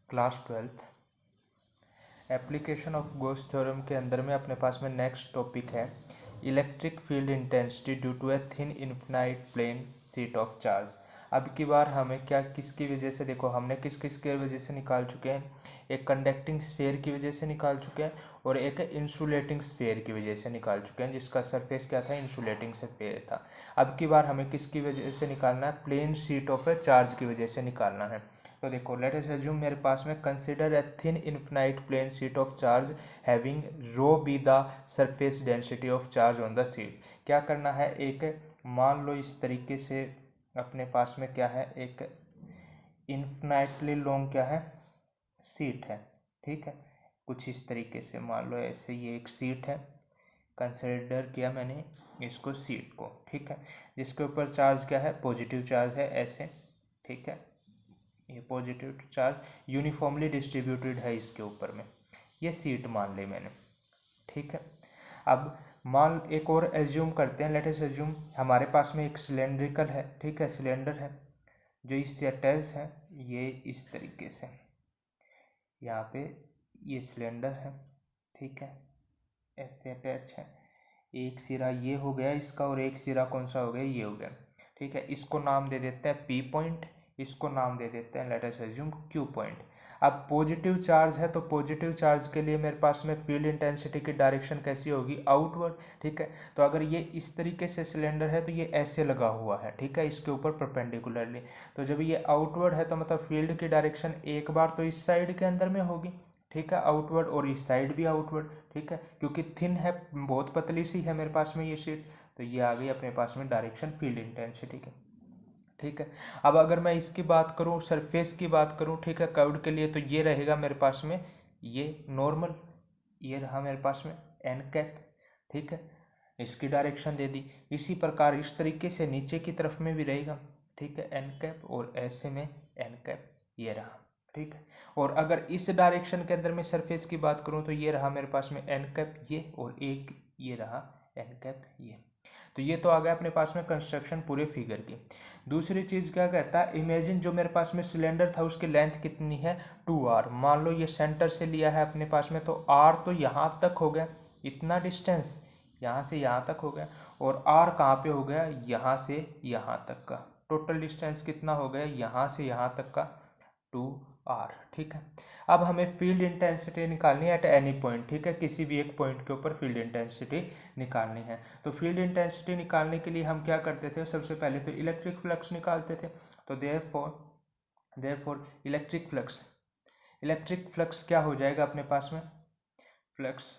Class 12th application of Gauss theorem के अंदर में अपने पास में नेक्स्ट टॉपिक है electric field intensity due to a thin infinite plane sheet of charge. अब की बार हमें क्या किसकी वजह से, देखो हमने किस किस की वजह से निकाल चुके हैं, एक कंडक्टिंग स्फीयर की वजह से निकाल चुके हैं और एक इंसुलेटिंग स्फीयर की वजह से निकाल चुके हैं, जिसका सरफेस क्या था, इंसुलेटिंग स्फीयर था। अब की बार हमें किसकी वजह से निकालना है, plane sheet of a charge की वजह से निकालना है। तो देखो लेट अस अज्यूम मेरे पास में consider a thin infinite plane sheet of charge having rho be the surface density of charge on the sheet. क्या करना है, एक मान लो इस तरीके से अपने पास में क्या है, एक इनफिनाइटली लॉन्ग क्या है, शीट है, ठीक है। कुछ इस तरीके से मान लो ऐसे ये एक शीट है, कंसिडर किया मैंने इसको शीट को, ठीक है, जिसके ऊपर चार्ज क्या है, पॉजिटिव चार्ज है ऐसे, ठीक है। ये पॉजिटिव चार्ज यूनिफॉर्मली डिस्ट्रीब्यूटेड है इसके ऊपर में, ये सीट मान ली मैंने, ठीक है। अब मान एक और एज्यूम करते हैं, लेट अस एज्यूम हमारे पास में एक सिलेंड्रिकल है, ठीक है, सिलेंडर है जो इससे अटैच है, ये इस तरीके से यहाँ पे ये सिलेंडर है, ठीक है, ऐसे अटैच है। एक सिरा ये हो गया इसका और एक सिरा कौन सा हो गया, ये हो गया, ठीक है। इसको नाम दे देते हैं पी पॉइंट, इसको नाम दे देते हैं let us assume Q point. अब पॉजिटिव चार्ज है तो पॉजिटिव चार्ज के लिए मेरे पास में फील्ड इंटेंसिटी की डायरेक्शन कैसी होगी, आउटवर्ड, ठीक है। तो अगर ये इस तरीके से सिलेंडर है तो ये ऐसे लगा हुआ है, ठीक है, इसके ऊपर परपेंडिकुलरली। तो जब ये आउटवर्ड है तो मतलब फील्ड की डायरेक्शन एक बार तो इस साइड के अंदर में होगी, ठीक है, आउटवर्ड, और इस साइड भी आउटवर्ड, ठीक है, क्योंकि थिन है, बहुत पतली सी है मेरे पास में ये शीट, तो ये आ गई अपने पास में डायरेक्शन फील्ड इंटेंसिटी की, ठीक है। अब अगर मैं इसकी बात करूँ, सरफेस की बात करूँ, ठीक है, कर्व्ड के लिए, तो ये रहेगा मेरे पास में ये नॉर्मल, ये रहा मेरे पास में एन कैप, ठीक है, इसकी डायरेक्शन दे दी। इसी प्रकार इस तरीके से नीचे की तरफ में भी रहेगा, ठीक है, एन कैप, और ऐसे में एन कैप, ये रहा, ठीक है। और अगर इस डायरेक्शन के अंदर में सरफेस की बात करूँ तो ये रहा मेरे पास में एन कैप ये, और एक ये रहा एन कैप ये। तो ये तो आ गया अपने पास में कंस्ट्रक्शन पूरे फिगर की। दूसरी चीज़ क्या कहता है, इमेजिन जो मेरे पास में सिलेंडर था उसकी लेंथ कितनी है, 2r। मान लो ये सेंटर से लिया है अपने पास में, तो r तो यहाँ तक हो गया, इतना डिस्टेंस यहाँ से यहाँ तक हो गया, और r कहाँ पे हो गया, यहाँ से यहाँ तक का टोटल डिस्टेंस कितना हो गया, यहाँ से यहाँ तक का 2r, ठीक है। अब हमें फील्ड इंटेंसिटी निकालनी है एट एनी पॉइंट, ठीक है, किसी भी एक पॉइंट के ऊपर फील्ड इंटेंसिटी निकालनी है। तो फील्ड इंटेंसिटी निकालने के लिए हम क्या करते थे, सबसे पहले तो इलेक्ट्रिक फ्लक्स निकालते थे। तो देयरफॉर इलेक्ट्रिक फ्लक्स क्या हो जाएगा अपने पास में, फ्लक्स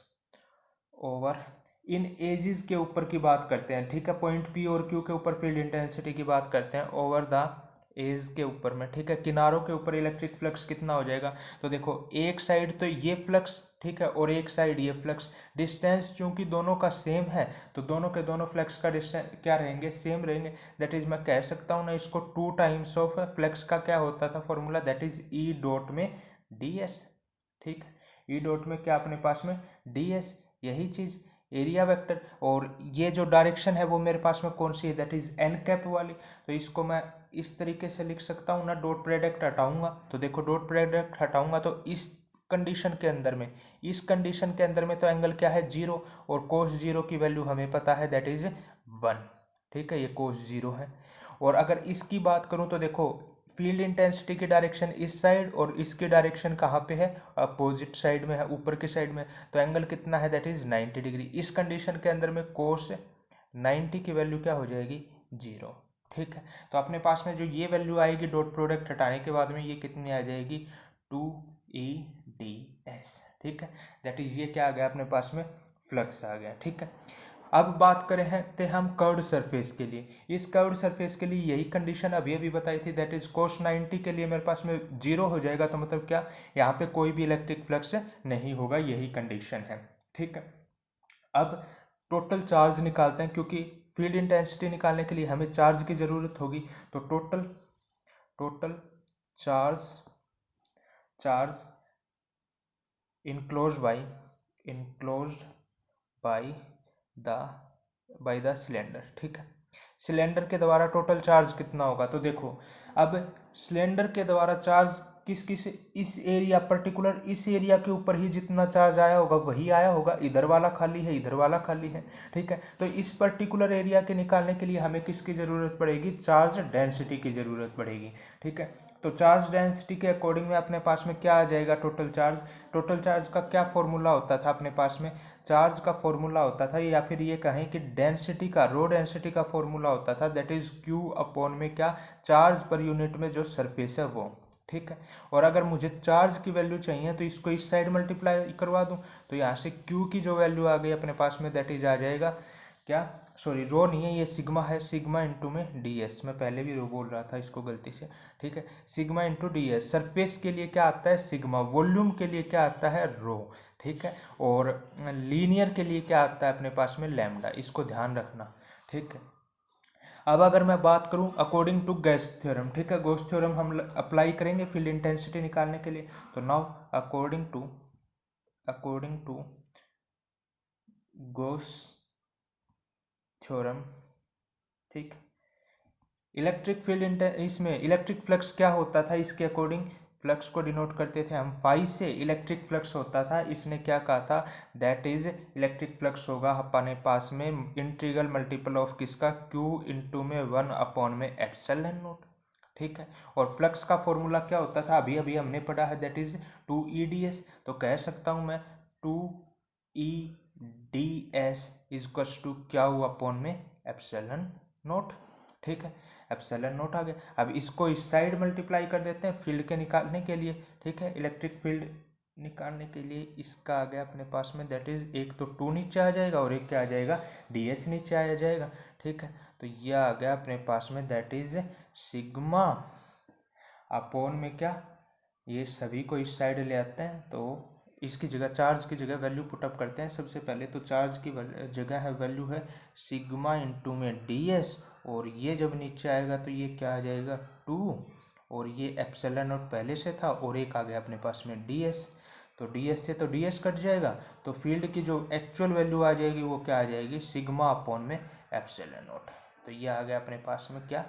ओवर इन एजिज के ऊपर की बात करते हैं, ठीक है, पॉइंट पी और क्यू के ऊपर फील्ड इंटेंसिटी की बात करते हैं, ओवर द एज के ऊपर में, ठीक है, किनारों के ऊपर इलेक्ट्रिक फ्लक्स कितना हो जाएगा। तो देखो एक साइड तो ये फ्लक्स, ठीक है, और एक साइड ये फ्लक्स, डिस्टेंस चूंकि दोनों का सेम है तो दोनों के दोनों फ्लक्स का डिस्टेंस क्या रहेंगे, सेम रहेंगे। दैट इज मैं कह सकता हूँ ना इसको 2 टाइम्स ऑफ फ्लक्स का क्या होता था formula, that is E dot में डी एस, ठीक है, ई डॉट में क्या अपने पास में डी एस, यही चीज़ एरिया वेक्टर। और ये जो डायरेक्शन है वो मेरे पास में कौन सी है, दैट इज एन कैप वाली। तो इसको मैं इस तरीके से लिख सकता हूँ ना, डॉट प्रोडक्ट हटाऊंगा तो देखो डॉट प्रोडक्ट हटाऊंगा तो इस कंडीशन के अंदर में, इस कंडीशन के अंदर में तो एंगल क्या है, 0, और कोस 0 की वैल्यू हमें पता है दैट इज 1, ठीक है, ये कोस 0 है। और अगर इसकी बात करूँ तो देखो फील्ड इंटेंसिटी की डायरेक्शन इस साइड और इसकी डायरेक्शन कहाँ पे है, अपोजिट साइड में है, ऊपर की साइड में, तो एंगल कितना है, दैट इज 90 डिग्री। इस कंडीशन के अंदर में कोस 90 की वैल्यू क्या हो जाएगी, 0, ठीक है। तो अपने पास में जो ये वैल्यू आएगी डॉट प्रोडक्ट हटाने के बाद में ये कितनी आ जाएगी, 2EdS, ठीक है, दैट इज ये क्या आ गया अपने पास में, फ्लक्स आ गया, ठीक है। अब बात करें हैं तो हम कर्व्ड सरफेस के लिए, इस कर्व्ड सरफेस के लिए यही कंडीशन अभी अभी बताई थी, दैट इज कोस 90 के लिए मेरे पास में 0 हो जाएगा, तो मतलब क्या, यहाँ पे कोई भी इलेक्ट्रिक फ्लक्स नहीं होगा, यही कंडीशन है, ठीक है। अब टोटल चार्ज निकालते हैं, क्योंकि फील्ड इंटेंसिटी निकालने के लिए हमें चार्ज की ज़रूरत होगी। तो total charge enclosed by the cylinder, ठीक है। सिलेंडर के द्वारा टोटल चार्ज कितना होगा, तो देखो अब सिलेंडर के द्वारा चार्ज किस किस इस एरिया पर्टिकुलर इस एरिया के ऊपर ही जितना चार्ज आया होगा वही आया होगा, इधर वाला खाली है इधर वाला खाली है, ठीक है। तो इस पर्टिकुलर एरिया के निकालने के लिए हमें किसकी ज़रूरत पड़ेगी, चार्ज डेंसिटी की ज़रूरत पड़ेगी, ठीक है। तो चार्ज डेंसिटी के अकॉर्डिंग में अपने पास में क्या आ जाएगा, टोटल चार्ज का क्या फॉर्मूला होता था अपने पास में, चार्ज का फॉर्मूला होता था, या फिर ये कहें कि डेंसिटी का रो डेंसिटी का फॉर्मूला होता था, दैट इज क्यू अपॉन में क्या, चार्ज पर यूनिट में जो सरफेस है वो, ठीक है। और अगर मुझे चार्ज की वैल्यू चाहिए तो इसको इस साइड मल्टीप्लाई करवा दूं, तो यहाँ से क्यू की जो वैल्यू आ गई अपने पास में दैट इज आ जाएगा क्या, सॉरी रो नहीं है ये सिग्मा है, सिग्मा इंटू में डी एस, मैं पहले भी रो बोल रहा था इसको गलती से, ठीक है। Sigma into D S, surface के लिए क्या आता है सिग्मा, वॉल्यूम के लिए क्या आता है रो, ठीक है। और लीनियर के लिए क्या आता है अपने पास में लैम्डा, इसको ध्यान रखना, ठीक है। अब अगर मैं बात करूं अकॉर्डिंग टू गॉस थ्योरम, ठीक है, गॉस थ्योरम हम अप्लाई करेंगे फील्ड इंटेंसिटी निकालने के लिए। तो now according to Gauss theorem, ठीक, इलेक्ट्रिक फील्ड इसमें इलेक्ट्रिक फ्लक्स क्या होता था, इसके अकॉर्डिंग फ्लक्स को डिनोट करते थे हम फाई से, इलेक्ट्रिक फ्लक्स होता था, इसने क्या कहा था, दैट इज इलेक्ट्रिक फ्लक्स होगा अपने पास में इंटीग्रल मल्टीपल ऑफ किसका, क्यू इंटू में 1 अपॉन में एप्सिलॉन नॉट, ठीक है। और फ्लक्स का फॉर्मूला क्या होता था, अभी अभी हमने पढ़ा है, दैट इज 2EdS, तो कह सकता हूँ मैं 2EdS इजक्वल्स टू क्या हुआ अपॉन में एप्सिलॉन नॉट, ठीक है, एप्सिलॉन नॉट आ गया। अब इसको इस साइड मल्टीप्लाई कर देते हैं फील्ड के निकालने के लिए, ठीक है, इलेक्ट्रिक फील्ड निकालने के लिए इसका आ गया अपने पास में, दैट इज एक तो 2 नीचे आ जाएगा और एक क्या आ जाएगा, ds नीचे आ जाएगा, ठीक है। तो ये आ गया अपने पास में दैट इज सिग्मा अपॉन में क्या, ये सभी को इस साइड ले आते हैं, तो इसकी जगह चार्ज की जगह वैल्यू पुटअप करते हैं सबसे पहले, तो चार्ज की जगह है वैल्यू है सिग्मा इंटू में ds, और ये जब नीचे आएगा तो ये क्या आ जाएगा 2, और ये एप्सिलॉन नॉट पहले से था और एक आ गया अपने पास में ds, तो ds से तो ds कट जाएगा, तो फील्ड की जो एक्चुअल वैल्यू आ जाएगी वो क्या आ जाएगी सिग्मा अपॉन में एप्सिलॉन नॉट, तो ये आ गया अपने पास में क्या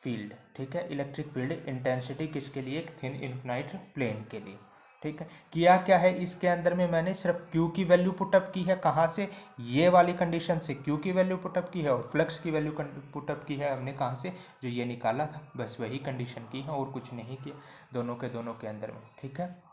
फील्ड, ठीक है, इलेक्ट्रिक फील्ड इंटेंसिटी किसके लिए, एक थिन इनफिनाइट प्लेन के लिए, ठीक है। किया क्या है इसके अंदर में, मैंने सिर्फ Q की वैल्यू पुटअप की है, कहाँ से, ये वाली कंडीशन से Q की वैल्यू पुटअप की है, और फ्लक्स की वैल्यू पुटअप की है हमने कहाँ से, जो ये निकाला था, बस वही कंडीशन की है और कुछ नहीं किया दोनों के अंदर में, ठीक है।